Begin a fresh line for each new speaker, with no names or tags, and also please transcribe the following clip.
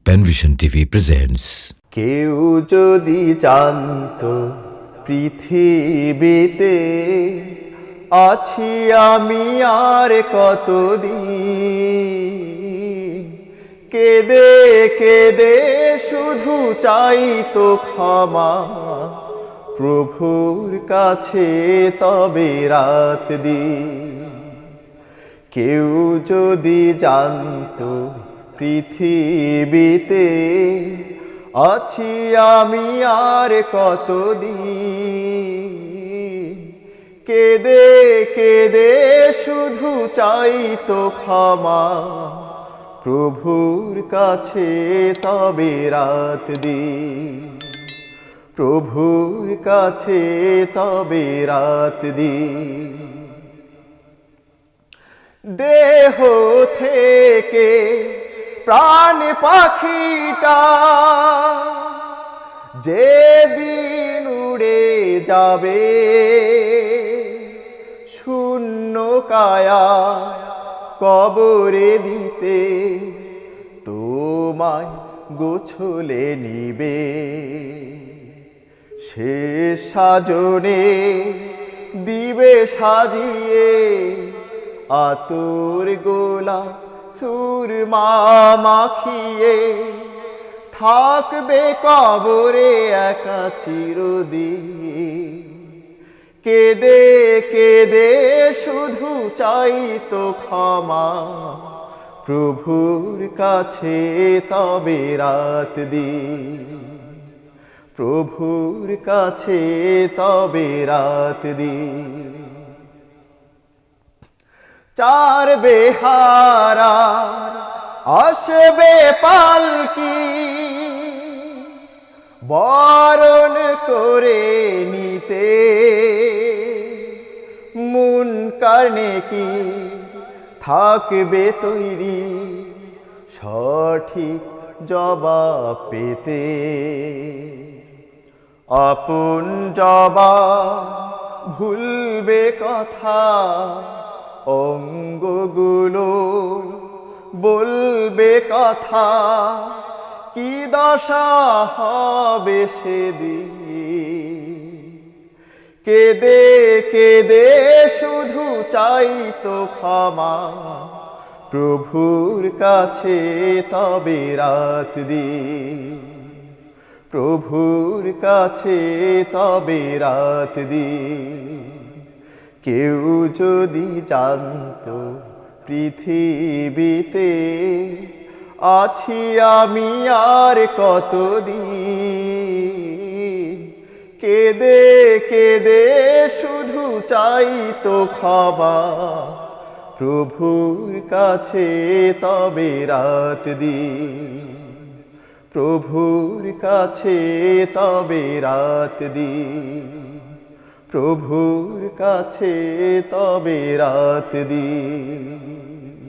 Panvision TV presents.
কেউ যদি জানতো পৃথিবীতে আছি আমি আর কতদিন, কেঁদে কেঁদে শুধু চাইতো ক্ষমা প্রভুর কাছে তবে রাত দিন। কেউ যদি জানতো পৃথিবীতে আছি আমি আর কতদিন, কেঁদে কেঁদে শুধু চাইতো ক্ষমা প্রভুর কাছে তবে রাত দিন, প্রভুর কাছে তবে রাত দিন। দেহ থেকে প্রাণ পাখিটা যেদিন উড়ে যাবে, শূন্য কায়া কবরে দিতে তোমায় গোছলে নিবে। শেষ সাজনে দিবে সাজিয়ে আতর গোলাপ সুরমা মাখিয়ে, থাকবে কবরে একা চিরদিন। কেঁদে কেঁদে শুধু চাইতো ক্ষমা প্রভুর কাছে তবে রাত দিন, প্রভুর কাছে তবে রাত দিন। চার বেহারা আসবে পালকি বরণ করে নিতে, মুনকার নেকি থাকবে তৈরি সঠিক জবাব পেতে। আপন জবাব ভুলবে কথা, অঙ্গগুলো বলবে কথা, কি দশা হবে সেদিন। কেঁদে কেঁদে শুধু চাইতো ক্ষমা প্রভুর কাছে তবে রাত দিন, প্রভুর কাছে তবে রাত দিন। কেউ যদি জানতো পৃথিবীতে আছি আমি আর কতদিন, কেঁদে কেঁদে শুধু চাইতো ক্ষমা প্রভুর কাছে তবে রাত দিন, প্রভুর কাছে তবে রাত দিন, প্রভুর কাছে তবে রাত দিন।